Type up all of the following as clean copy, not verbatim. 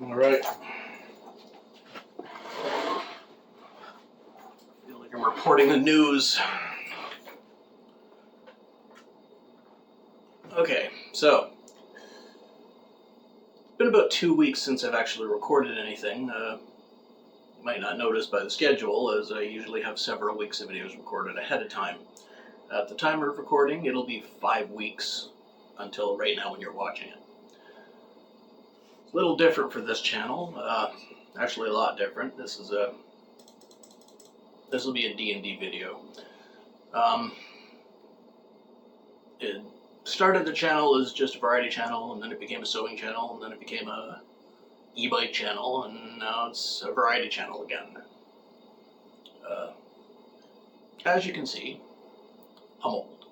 All right. I feel like I'm reporting the news. Okay, so it's been about 2 weeks since I've actually recorded anything. You might not notice by the schedule, as I usually have several weeks of videos recorded ahead of time. At the time of recording, it'll be 5 weeks until right now when you're watching it. It's a little different for this channel. Actually, a lot different. This will be a D&D video. It started the channel as just a variety channel, and then it became a sewing channel, and then it became a e-bike channel, and now it's a variety channel again. As you can see, I'm old.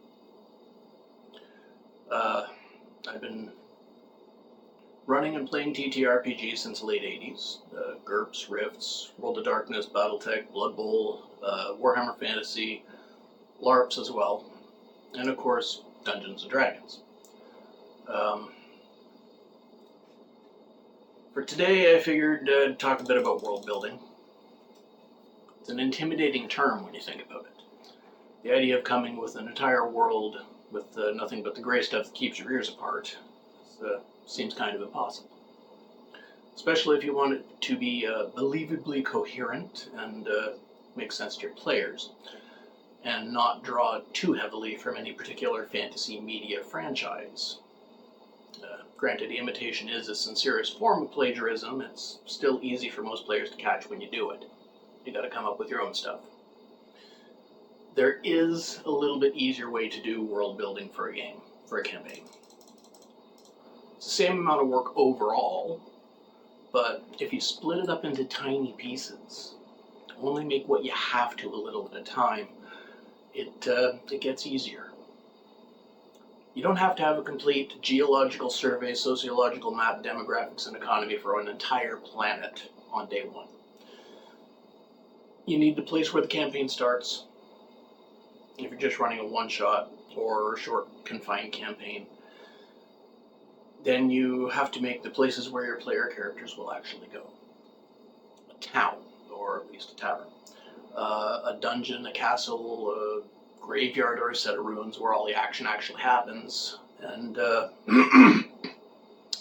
I've been running and playing TTRPG since the late 80s. GURPS, Rifts, World of Darkness, Battletech, Blood Bowl, Warhammer Fantasy, LARPs as well, and of course, Dungeons & Dragons. For today, I figured I'd talk a bit about world building. It's an intimidating term when you think about it. The idea of coming with an entire world with nothing but the gray stuff that keeps your ears apart seems kind of impossible. Especially if you want it to be believably coherent and make sense to your players, and not draw too heavily from any particular fantasy media franchise. Granted, imitation is the sincerest form of plagiarism. It's still easy for most players to catch when you do it. You gotta come up with your own stuff. There is a little bit easier way to do world building for a game, for a campaign. It's the same amount of work overall, but if you split it up into tiny pieces, only make what you have to a little at a time, it gets easier. You don't have to have a complete geological survey, sociological map, demographics, and economy for an entire planet on day one. You need the place where the campaign starts. If you're just running a one-shot or a short, confined campaign, then you have to make the places where your player characters will actually go. A town, or at least a tavern. A dungeon, a castle, a graveyard, or a set of ruins where all the action actually happens. And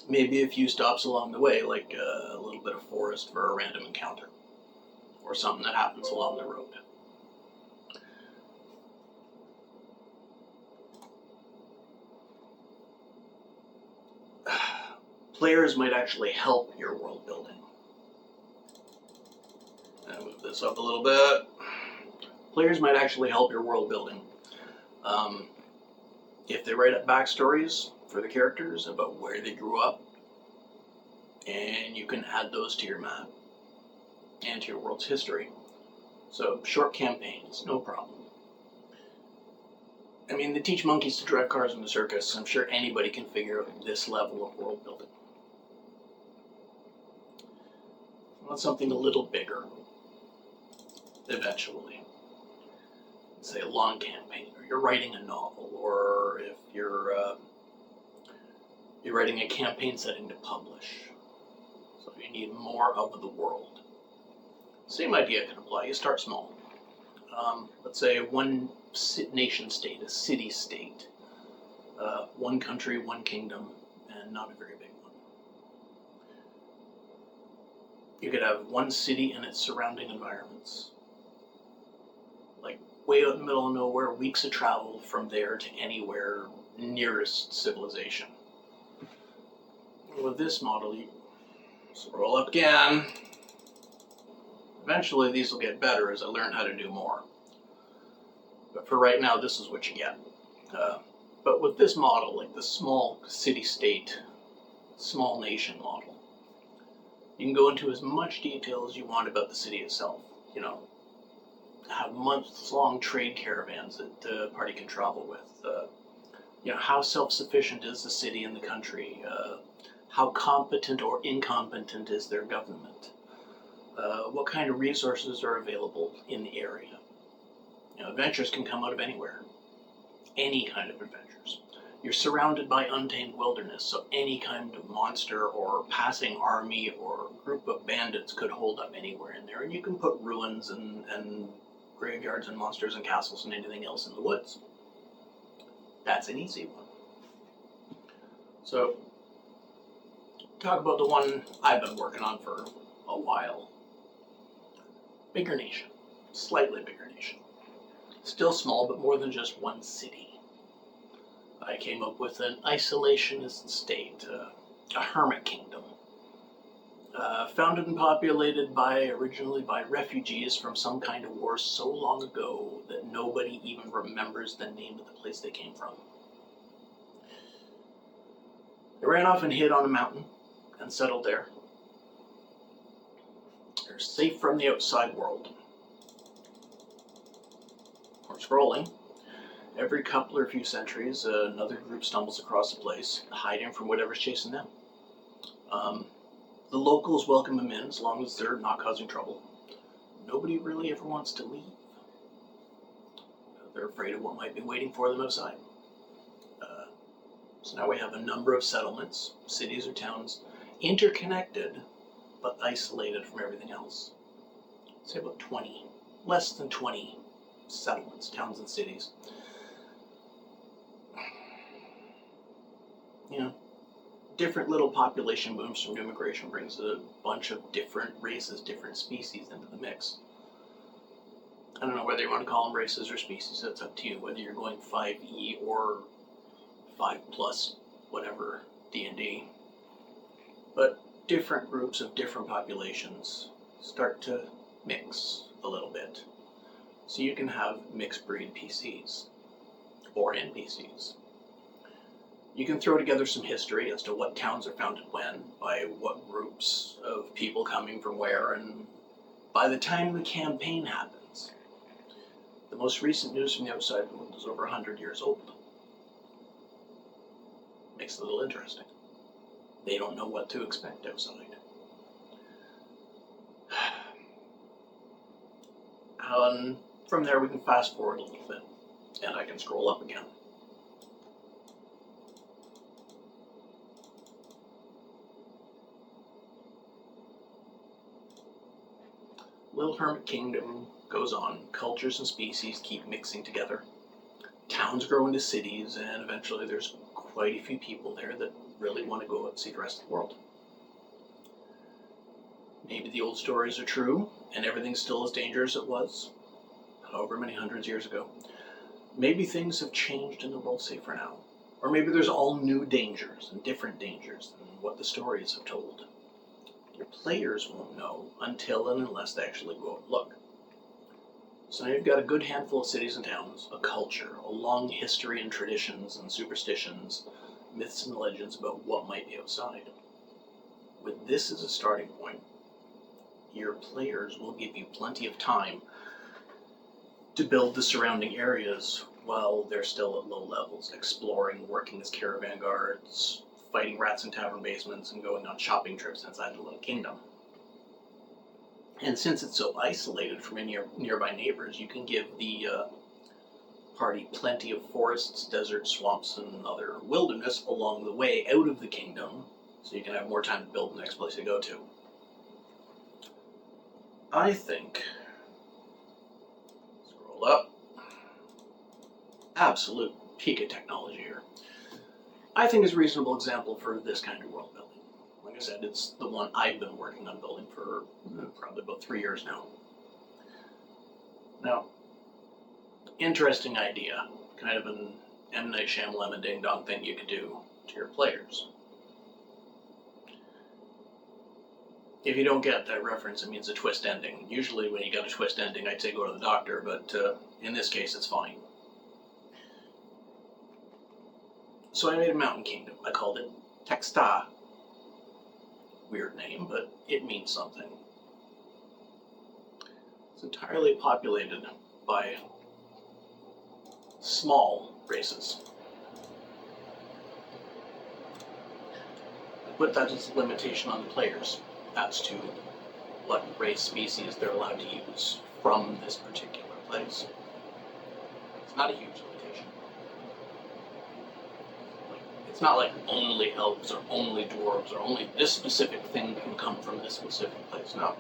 maybe a few stops along the way, like a little bit of forest for a random encounter. Or something that happens along the road. Players might actually help your world building. I'll move this up a little bit. Players might actually help your world building. If they write up backstories for the characters about where they grew up, and you can add those to your map and to your world's history. So short campaigns, no problem. I mean, they teach monkeys to drive cars in the circus. I'm sure anybody can figure out this level of world building. I want something a little bigger, eventually. Say a long campaign, or you're writing a novel, or if you're writing a campaign setting to publish. So you need more of the world. Same idea can apply. You start small. Let's say one nation state, a city state, one country, one kingdom, and not a very big one. You could have one city and its surrounding environments. Like way out in the middle of nowhere, weeks of travel from there to anywhere nearest civilization. With this model, you scroll up again. Eventually these will get better as I learn how to do more. But for right now, this is what you get. But with this model, like the small city-state, small nation model, you can go into as much detail as you want about the city itself. You know, have months-long trade caravans that the party can travel with. You know, how self-sufficient is the city and the country? How competent or incompetent is their government? What kind of resources are available in the area? You know, adventures can come out of anywhere. Any kind of adventures. You're surrounded by untamed wilderness, so any kind of monster or passing army or group of bandits could hold up anywhere in there, and you can put ruins and graveyards and monsters and castles and anything else in the woods. That's an easy one. So, talk about the one I've been working on for a while. Bigger nation. Slightly bigger nation. Still small, but more than just one city. I came up with an isolationist state, a hermit kingdom. Founded and populated originally by refugees from some kind of war so long ago that nobody even remembers the name of the place they came from. They ran off and hid on a mountain and settled there. They're safe from the outside world. We're scrolling. Every couple or few centuries, another group stumbles across the place, hiding from whatever's chasing them. The locals welcome them in as long as they're not causing trouble. Nobody really ever wants to leave. They're afraid of what might be waiting for them outside. So now we have a number of settlements, cities or towns, interconnected but isolated from everything else. Say about 20, less than 20 settlements, towns and cities. You know, different little population booms from new immigration brings a bunch of different races, different species into the mix. I don't know whether you want to call them races or species, that's up to you, whether you're going 5e or 5+, whatever, DnD. But different groups of different populations start to mix a little bit. So you can have mixed breed PCs or NPCs. You can throw together some history as to what towns are founded when, by what groups of people coming from where, and by the time the campaign happens. The most recent news from the outside world is over 100 years old. Makes it a little interesting. They don't know what to expect outside. And from there we can fast forward a little bit, and I can scroll up again. Little Hermit Kingdom goes on. Cultures and species keep mixing together. Towns grow into cities, and eventually there's quite a few people there that really want to go out and see the rest of the world. Maybe the old stories are true, and everything's still as dangerous as it was, however many hundreds of years ago. Maybe things have changed and the world's safer now. Or maybe there's all new dangers and different dangers than what the stories have told. Your players won't know until and unless they actually go out and look. So now you've got a good handful of cities and towns, a culture, a long history and traditions and superstitions, myths and legends about what might be outside. With this as a starting point, your players will give you plenty of time to build the surrounding areas while they're still at low levels, exploring, working as caravan guards, fighting rats in tavern basements, and going on shopping trips inside the little kingdom. And since it's so isolated from any nearby neighbors, you can give the party plenty of forests, deserts, swamps, and other wilderness along the way out of the kingdom, so you can have more time to build the next place to go to. I think, scroll up, absolute peak of technology here. I think is a reasonable example for this kind of world building. Like I said, it's the one I've been working on building for probably about 3 years now. Now, interesting idea, kind of an M. Night Shyamalan ding dong thing you could do to your players. If you don't get that reference, it means a twist ending. Usually when you got a twist ending, I'd say go to the doctor, but in this case, it's fine. So I made a mountain kingdom. I called it Texta. Weird name, but it means something. It's entirely populated by small races. I put that as a limitation on the players as to what race species they're allowed to use from this particular place. It's not a huge limitation. It's not like only elves or only dwarves or only this specific thing can come from this specific place. No.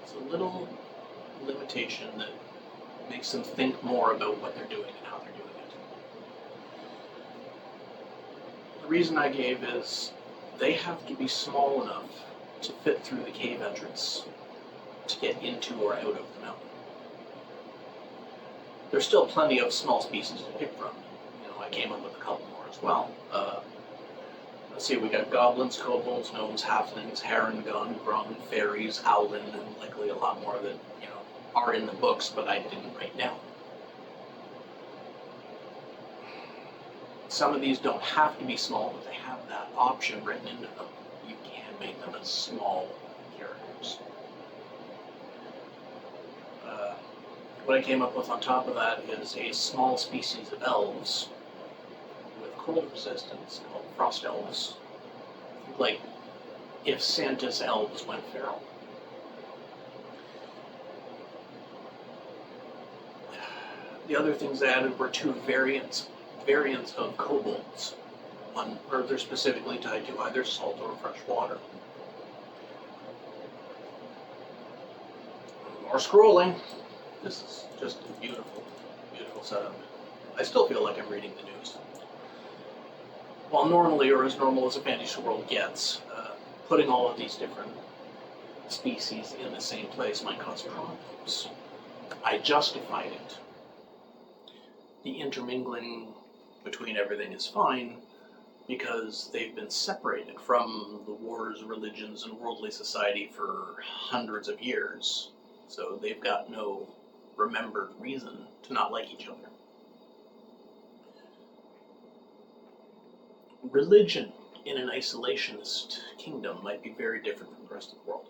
It's a little limitation that makes them think more about what they're doing and how they're doing it. The reason I gave is they have to be small enough to fit through the cave entrance to get into or out of the mountain. There's still plenty of small species to pick from. I came up with a couple more as well. Let's see, we got goblins, kobolds, gnomes, halflings, harengon, grung, fairies, owlin, and likely a lot more that, are in the books, but I didn't write down. Some of these don't have to be small, but they have that option written into them. You can make them as small characters. What I came up with on top of that is a small species of elves with cold resistance called frost elves. Like if Santa's elves went feral. The other things added were two variants of kobolds. One, or they're specifically tied to either salt or fresh water. More scrolling. This is just a beautiful, beautiful setup. I still feel like I'm reading the news. While normally, or as normal as a fantasy world gets, putting all of these different species in the same place might cause problems. I justified it. The intermingling between everything is fine because they've been separated from the wars, religions, and worldly society for hundreds of years. So they've got no remembered reason to not like each other. Religion in an isolationist kingdom might be very different from the rest of the world.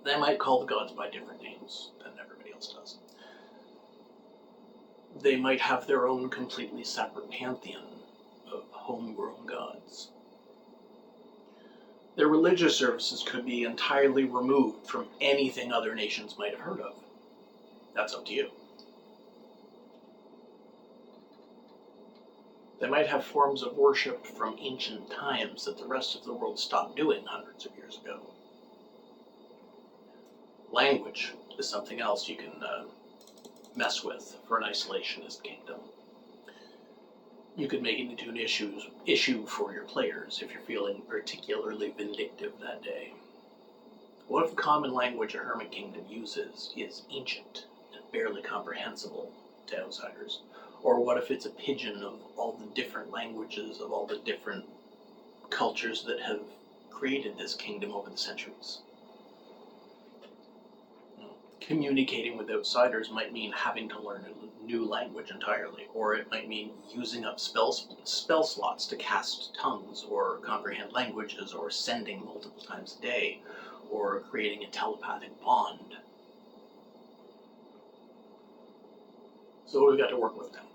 They might call the gods by different names than everybody else does. They might have their own completely separate pantheon of homegrown gods. Their religious services could be entirely removed from anything other nations might have heard of. That's up to you. They might have forms of worship from ancient times that the rest of the world stopped doing hundreds of years ago. Language is something else you can mess with for an isolationist kingdom. You could make it into an issue for your players if you're feeling particularly vindictive that day. What if the common language a hermit kingdom uses is ancient and barely comprehensible to outsiders? Or what if it's a pigeon of all the different languages of all the different cultures that have created this kingdom over the centuries? Communicating with outsiders might mean having to learn a new language entirely, or it might mean using up spell slots to cast tongues, or comprehend languages, or sending multiple times a day, or creating a telepathic bond. So what do we got to work with now?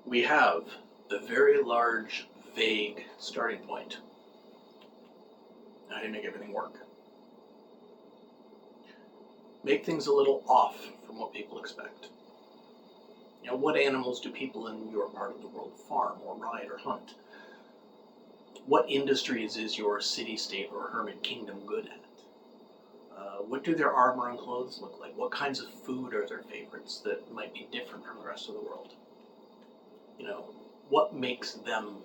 We have a very large, vague starting point. How do you make everything work? Make things a little off from what people expect. What animals do people in your part of the world farm or ride or hunt? What industries is your city-state or hermit kingdom good at? What do their armor and clothes look like? What kinds of food are their favorites that might be different from the rest of the world? What makes them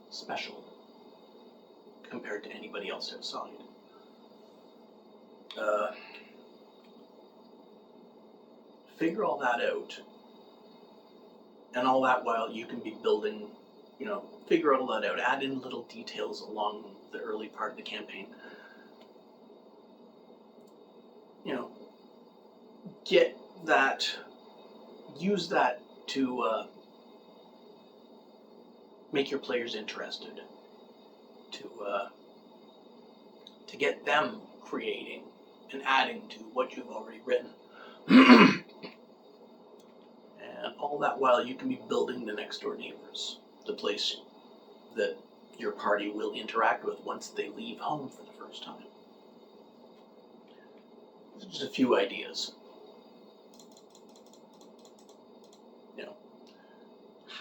special compared to anybody else outside? Figure all that out, and all that while you can be building, figure all that out, add in little details along the early part of the campaign. Get that, use that to make your players interested, to get them creating and adding to what you've already written. And all that while you can be building the next door neighbors, the place that your party will interact with once they leave home for the first time. Just a few ideas.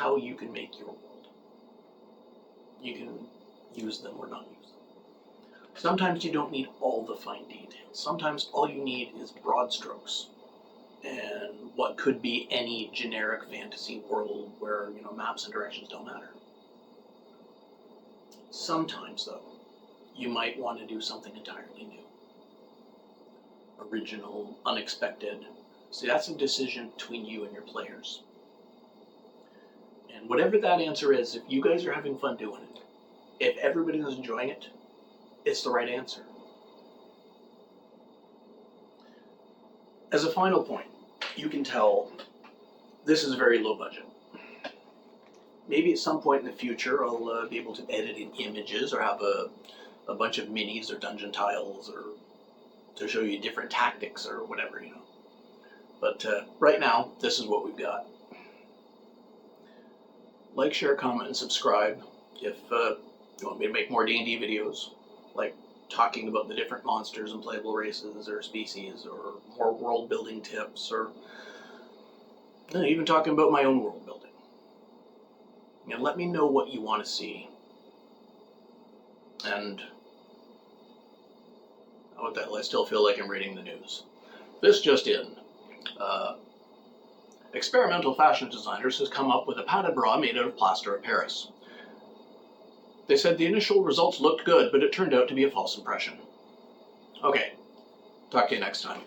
how you can make your world. You can use them or not use them. Sometimes you don't need all the fine details. Sometimes all you need is broad strokes and what could be any generic fantasy world where, maps and directions don't matter. Sometimes, though, you might want to do something entirely new. Original, unexpected. See, that's a decision between you and your players. And whatever that answer is, if you guys are having fun doing it, if everybody is enjoying it, it's the right answer. As a final point, you can tell this is very low budget. Maybe at some point in the future I'll be able to edit in images or have a bunch of minis or dungeon tiles or to show you different tactics or whatever, But right now, this is what we've got. Like, share, comment, and subscribe if you want me to make more D&D videos, like talking about the different monsters and playable races or species, or more world building tips, or even talking about my own world building. And let me know what you want to see. And how about that? I still feel like I'm reading the news. This just in. Experimental fashion designers has come up with a padded bra made out of plaster of Paris. They said the initial results looked good, but it turned out to be a false impression. Okay, talk to you next time.